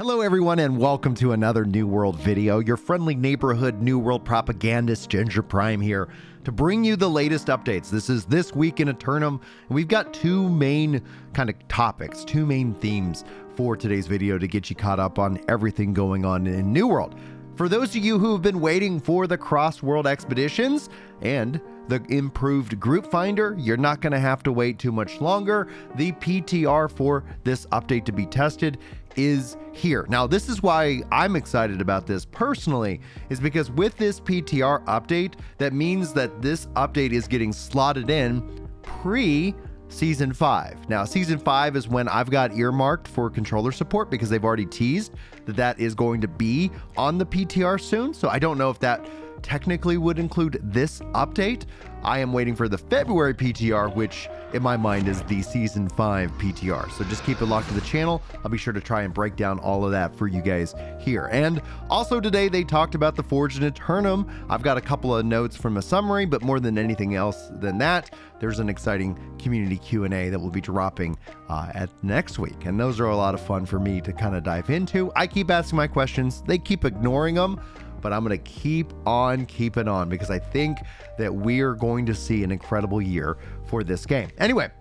Hello everyone and welcome to another New World video. Your friendly neighborhood New World propagandist Ginger Prime here to bring you the latest updates. This is This Week in Aeternum, and we've got two main kind of topics, two main themes for today's video to get you caught up on everything going on in New World. For those of you who have been waiting for the Crossworld expeditions and the improved group finder, you're not going to have to wait too much longer. The PTR for this update to be tested is here. Now, this is why I'm excited about this personally, is because with this PTR update, that means that this update is getting slotted in pre-Season 5. Now, Season 5 is when I've got earmarked for controller support because they've already teased that that is going to be on the PTR soon. So I don't know if that technically would include this update. I am waiting for the February PTR, which in my mind is the Season 5 PTR. So just keep it locked to the channel. I'll be sure to try and break down all of that for you guys here. And also today they talked about the Forged in Aeternum. I've got a couple of notes from a summary, but more than anything else than that, there's an exciting community Q&A that will be dropping at next week. And those are a lot of fun for me to kind of dive into. I keep asking my questions. They keep ignoring them, but I'm going to keep on keeping on because I think that we are going to see an incredible year for this game. Anyway,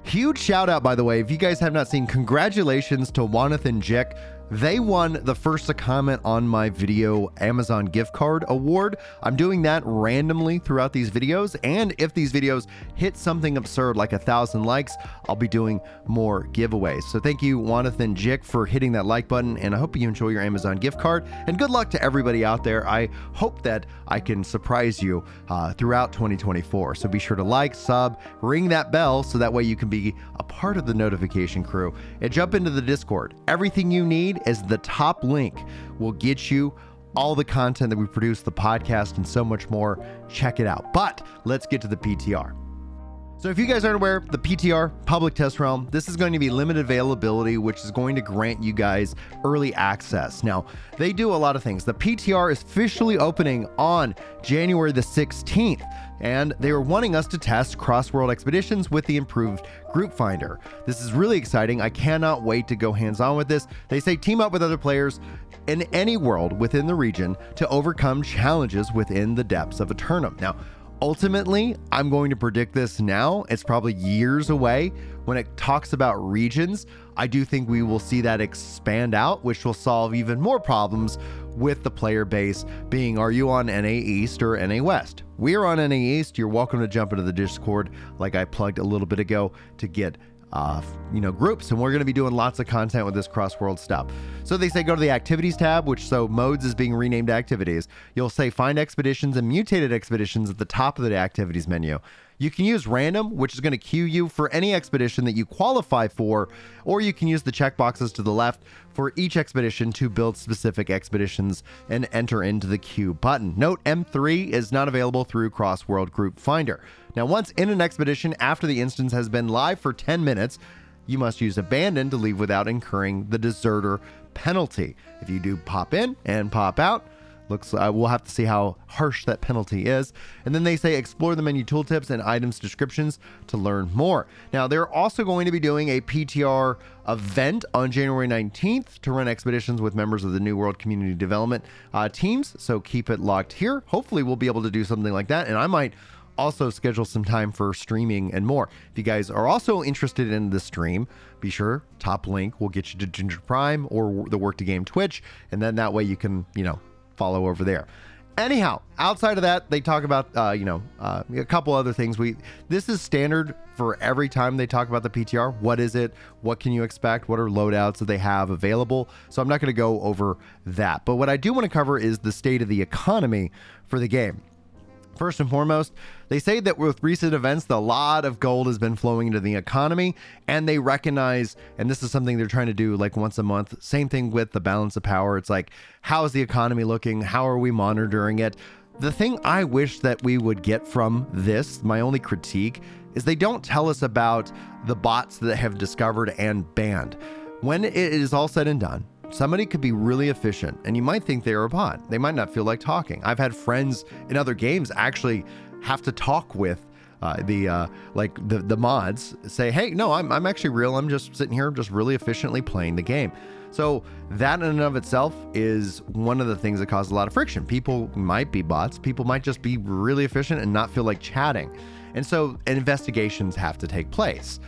huge shout out, by the way, if you guys have not seen, congratulations to Waneth and Jick. They won the first to comment on my video Amazon gift card award. I'm doing that randomly throughout these videos, and if these videos hit something absurd like 1,000 likes, I'll be doing more giveaways. So thank you, Waneth and Jick, for hitting that like button, and I hope you enjoy your Amazon gift card, and good luck to everybody out there. I hope that I can surprise you throughout 2024. So be sure to like, sub, ring that bell so that way you can be a part of the notification crew, and jump into the Discord. Everything you need is the top link will get you all the content that we produce, the podcast, and so much more. Check it out. But let's get to the PTR. So if you guys aren't aware, the PTR, Public Test Realm, this is going to be limited availability, which is going to grant you guys early access. Now, they do a lot of things. The PTR is officially opening on January the 16th, and they were wanting us to test Crossworld expeditions with the improved group finder. This is really exciting. I cannot wait to go hands-on with this. They say team up with other players in any world within the region to overcome challenges within the depths of Aeternum. Now, ultimately, I'm going to predict this now. It's probably years away. When it talks about regions, I do think we will see that expand out, which will solve even more problems with the player base being, are you on NA East or NA West? We're on NA East. You're welcome to jump into the Discord like I plugged a little bit ago to get groups, and we're going to be doing lots of content with this Crossworld stuff. So they say go to the activities tab, which so modes is being renamed to activities. You'll say find expeditions and mutated expeditions at the top of the activities menu. You can use random, which is going to queue you for any expedition that you qualify for, or you can use the checkboxes to the left for each expedition to build specific expeditions and enter into the queue button. Note, M3 is not available through Crossworld Group Finder. Now, once in an expedition after the instance has been live for 10 minutes, you must use abandon to leave without incurring the deserter penalty. If you do pop in and pop out, we'll have to see how harsh that penalty is. And then they say explore the menu tooltips and items descriptions to learn more. Now, they're also going to be doing a PTR event on January 19th to run expeditions with members of the New World Community Development teams. So keep it locked here. Hopefully we'll be able to do something like that. And I might also schedule some time for streaming and more. If you guys are also interested in the stream, be sure top link will get you to Ginger Prime or the Work to Game Twitch. And then that way you can, follow over there. Anyhow, outside of that, they talk about, a couple other things. This is standard for every time they talk about the PTR. What is it? What can you expect? What are loadouts that they have available? So I'm not going to go over that. But what I do want to cover is the state of the economy for the game. First and foremost, they say that with recent events, a lot of gold has been flowing into the economy, and they recognize, and this is something they're trying to do like once a month, same thing with the balance of power. It's like, how is the economy looking? How are we monitoring it? The thing I wish that we would get from this, my only critique, is they don't tell us about the bots that have discovered and banned. When it is all said and done, somebody could be really efficient and you might think they're a bot. They might not feel like talking. I've had friends in other games actually have to talk with the mods say, hey, no, I'm actually real. I'm just sitting here, just really efficiently playing the game. So that in and of itself is one of the things that causes a lot of friction. People might be bots. People might just be really efficient and not feel like chatting. And so investigations have to take place.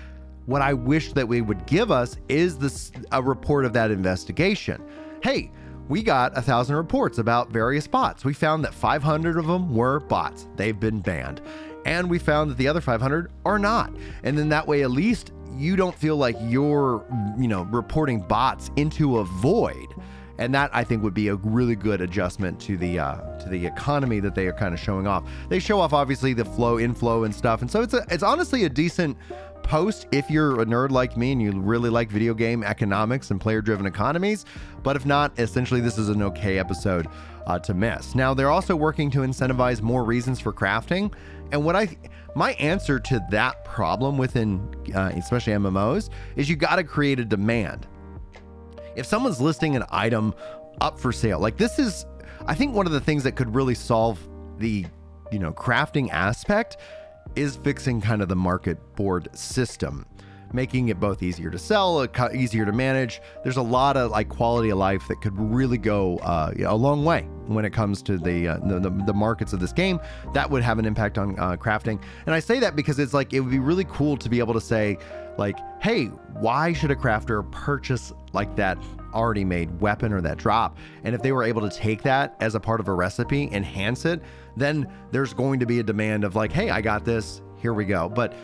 What I wish that we would give us is a report of that investigation. Hey, we got 1,000 reports about various bots. We found that 500 of them were bots. They've been banned. And we found that the other 500 are not. And then that way, at least you don't feel like you're, reporting bots into a void. And that, I think, would be a really good adjustment to the economy that they are kind of showing off. They show off, obviously, the inflow and stuff. And so it's honestly a decent post if you're a nerd like me and you really like video game economics and player-driven economies. But if not, essentially, this is an okay episode to miss. Now, they're also working to incentivize more reasons for crafting. And my answer to that problem within, especially MMOs, is you got to create a demand. If someone's listing an item up for sale, like this is, I think one of the things that could really solve the, crafting aspect is fixing kind of the market board system, making it both easier to sell, easier to manage. There's a lot of quality of life that could really go a long way when it comes to the markets of this game. That would have an impact on crafting. And I say that because it's it would be really cool to be able to say, hey, why should a crafter purchase that already made weapon or that drop? And if they were able to take that as a part of a recipe, enhance it, then there's going to be a demand of hey, I got this, here we go. But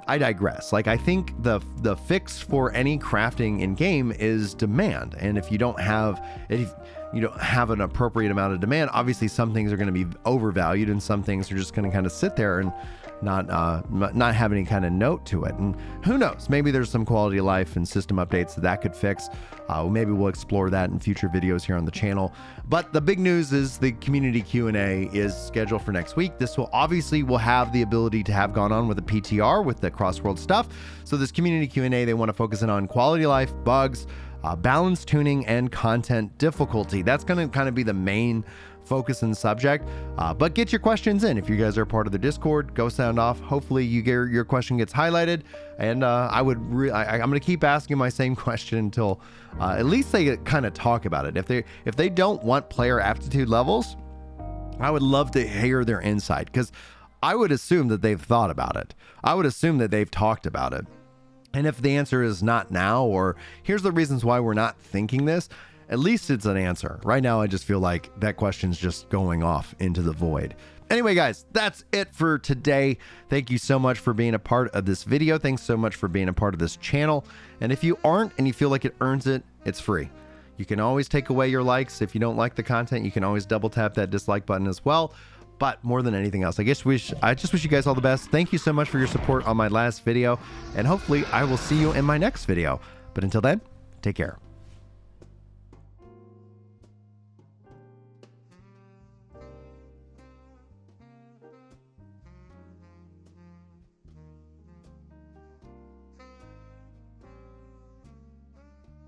I digress. I think the fix for any crafting in game is demand. And if you don't have an appropriate amount of demand, obviously some things are going to be overvalued and some things are just going to kind of sit there and not have any kind of note to it. And who knows, maybe there's some quality of life and system updates that could fix. Maybe we'll explore that in future videos here on the channel. But the big news is the community Q&A is scheduled for next week. This will have the ability to have gone on with the PTR with the Crossworld stuff. So this community Q&A, they want to focus in on quality of life, bugs, balance tuning, and content difficulty. That's going to kind of be the main focus and subject, but get your questions in. If you guys are part of the Discord, go sound off. Hopefully your question gets highlighted, and I'm going to keep asking my same question until at least they kind of talk about it. If they don't want player aptitude levels, I would love to hear their insight, because I would assume that they've thought about it. I would assume that they've talked about it. And if the answer is not now, or here's the reasons why we're not thinking this, at least it's an answer. Right now, I just feel like that question's just going off into the void. Anyway, guys, that's it for today. Thank you so much for being a part of this video. Thanks so much for being a part of this channel. And if you aren't and you feel like it earns it, it's free. You can always take away your likes. If you don't like the content, you can always double tap that dislike button as well. But more than anything else, I just wish you guys all the best. Thank you so much for your support on my last video. And hopefully I will see you in my next video. But until then, take care.